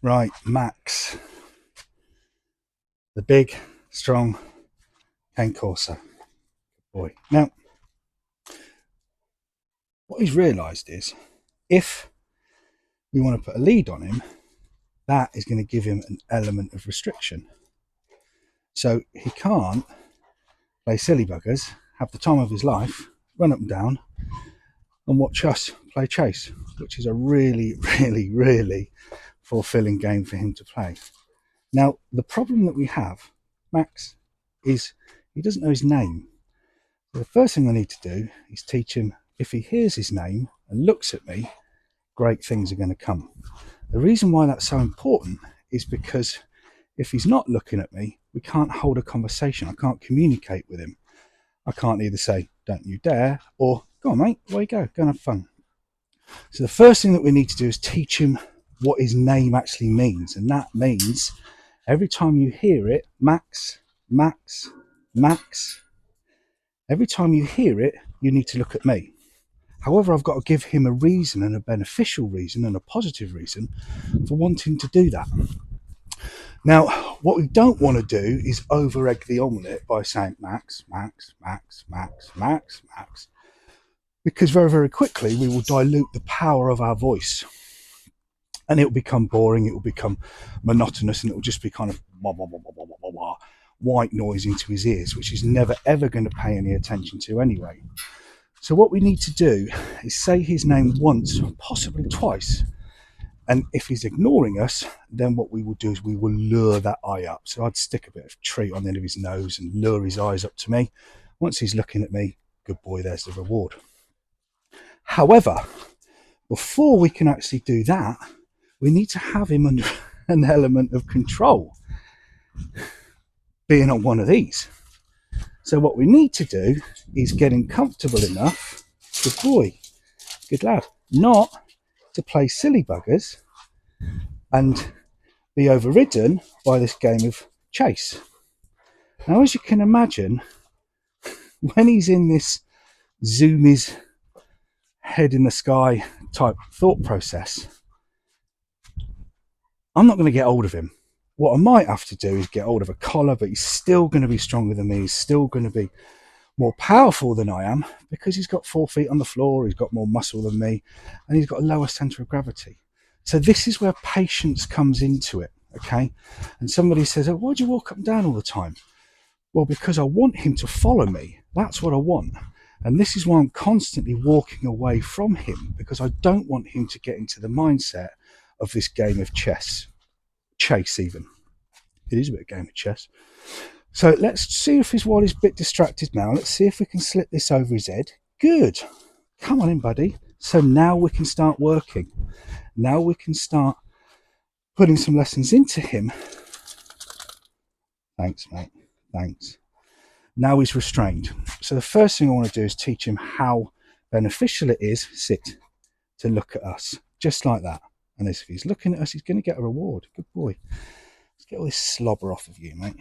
Right, Max, the big, strong cane corso boy. Now, what he's realised is if we want to put a lead on him, that is going to give him an element of restriction. So he can't play silly buggers, have the time of his life, run up and down, and watch us play chase, which is a really, really, really fulfilling game for him to play. Now, the problem that we have, Max, is he doesn't know his name. So the first thing I need to do is teach him, if he hears his name and looks at me, great things are going to come. The reason why that's so important is because if he's not looking at me, we can't hold a conversation. I can't communicate with him. I can't either say, don't you dare, or go on, mate, away you go and have fun. So the first thing that we need to do is teach him what his name actually means. And that means every time you hear it, Max, Max, Max, every time you hear it, you need to look at me. However, I've got to give him a reason, and a beneficial reason and a positive reason for wanting to do that. Now, what we don't want to do is over egg the omelette by saying Max, Max, Max, Max, Max, Max, because very, very quickly we will dilute the power of our voice, and it will become boring, it will become monotonous, and it will just be kind of wah, wah, wah, wah, wah, wah, white noise into his ears, which he's never ever going to pay any attention to anyway. So what we need to do is say his name once, possibly twice. And if he's ignoring us, then what we will do is we will lure that eye up. So I'd stick a bit of treat on the end of his nose and lure his eyes up to me. Once he's looking at me, good boy, there's the reward. However, before we can actually do that, we need to have him under an element of control, being on one of these. So what we need to do is get him comfortable enough, good boy, good lad, not to play silly buggers and be overridden by this game of chase. Now, as you can imagine, when he's in this zoom his head in the sky type thought process, I'm not going to get hold of him. What I might have to do is get hold of a collar, but he's still going to be stronger than me. He's still going to be more powerful than I am because he's got 4 feet on the floor, he's got more muscle than me, and he's got a lower center of gravity. So this is where patience comes into it, okay? And somebody says, oh, why do you walk up and down all the time? Well, because I want him to follow me. That's what I want. And this is why I'm constantly walking away from him, because I don't want him to get into the mindset of this game of chess. Chase, even. It is a bit of a game of chess. So let's see if while he's a bit distracted now, let's see if we can slip this over his head. Good. Come on in, buddy. So now we can start working. Now we can start putting some lessons into him. Thanks, mate. Thanks. Now he's restrained. So the first thing I want to do is teach him how beneficial it is, sit, to look at us. Just like that. And if he's looking at us, he's going to get a reward. Good boy. Let's get all this slobber off of you, mate.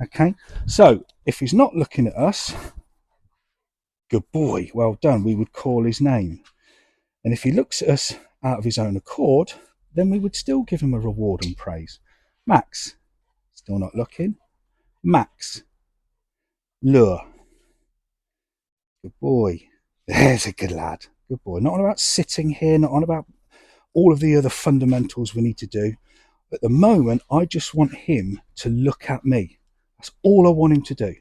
Okay, so if he's not looking at us, good boy, well done, we would call his name. And if he looks at us out of his own accord, then we would still give him a reward and praise. Max, still not looking. Max, lure. Good boy. There's a good lad. Good boy. Not on about sitting here, not on about all of the other fundamentals we need to do. At the moment, I just want him to look at me. That's all I want him to do.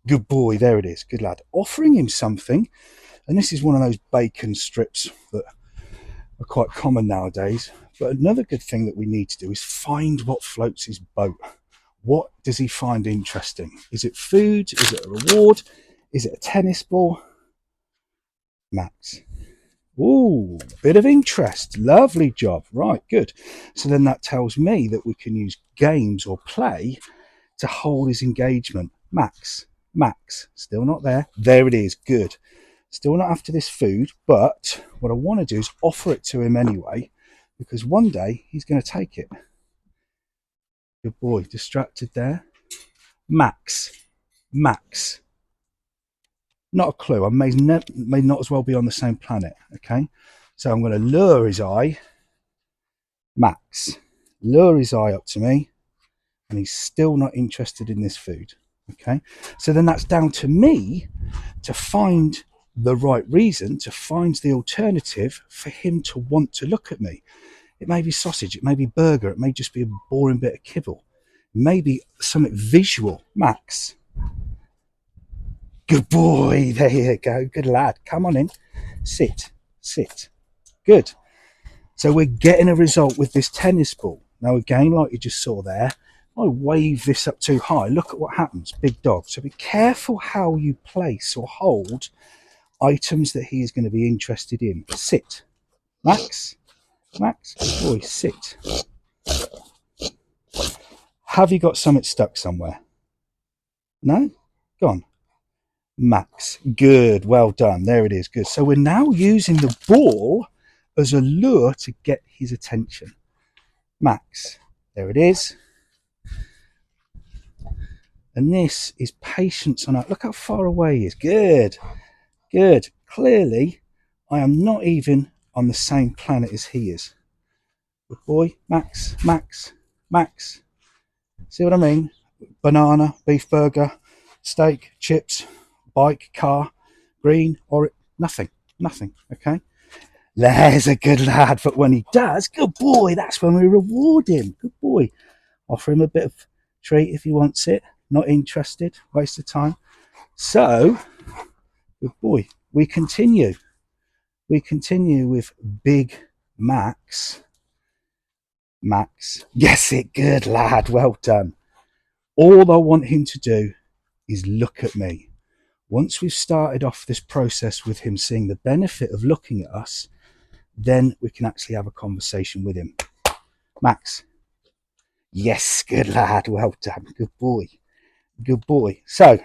Good boy, there it is. Good lad. Offering him something, and this is one of those bacon strips that are quite common nowadays. But another good thing that we need to do is find what floats his boat. What does he find interesting? Is it food? Is it a reward? Is it a tennis ball? Max. Ooh, bit of interest. Lovely job. Right, good. So then that tells me that we can use games or play to hold his engagement. Max, Max, still not there. There it is. Good. Still not after this food, but what I want to do is offer it to him anyway, because one day he's going to take it. Good boy. Distracted there. Max, Max. Not a clue. I may not as well be on the same planet. Okay. So I'm going to lure his eye. Max. lure his eye up to me, and he's still not interested in this food. Okay, so then that's down to me to find the right reason, to find the alternative for him to want to look at me. It may be sausage, it may be burger, it may just be a boring bit of kibble, maybe something visual. Max, good boy, there you go, good lad, come on in, sit, good. So we're getting a result with this tennis ball. Now again, like you just saw there, I wave this up too high, look at what happens, big dog. So be careful how you place or hold items that he is going to be interested in. Sit, Max, good boy, sit. Have you got something stuck somewhere? No? Go on. Max, good, well done, there it is, good. So we're now using the ball as a lure to get his attention. Max, there it is. And this is patience on it. Look how far away he is. Good, good. Clearly, I am not even on the same planet as he is. Good boy, Max. See what I mean? Banana, beef burger, steak, chips, bike, car, green, or nothing, okay? There's a good lad, but when he does, good boy, that's when we reward him. Good boy. Offer him a bit of treat if he wants it. Not interested, waste of time. So, good boy, we continue. We continue with Big Max. Yes, it, good lad, well done. All I want him to do is look at me. Once we've started off this process with him seeing the benefit of looking at us, then we can actually have a conversation with him. Max. Yes, good lad, well done, good boy. So,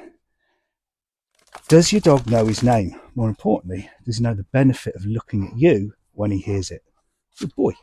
does your dog know his name? More importantly, does he know the benefit of looking at you when he hears it? Good boy.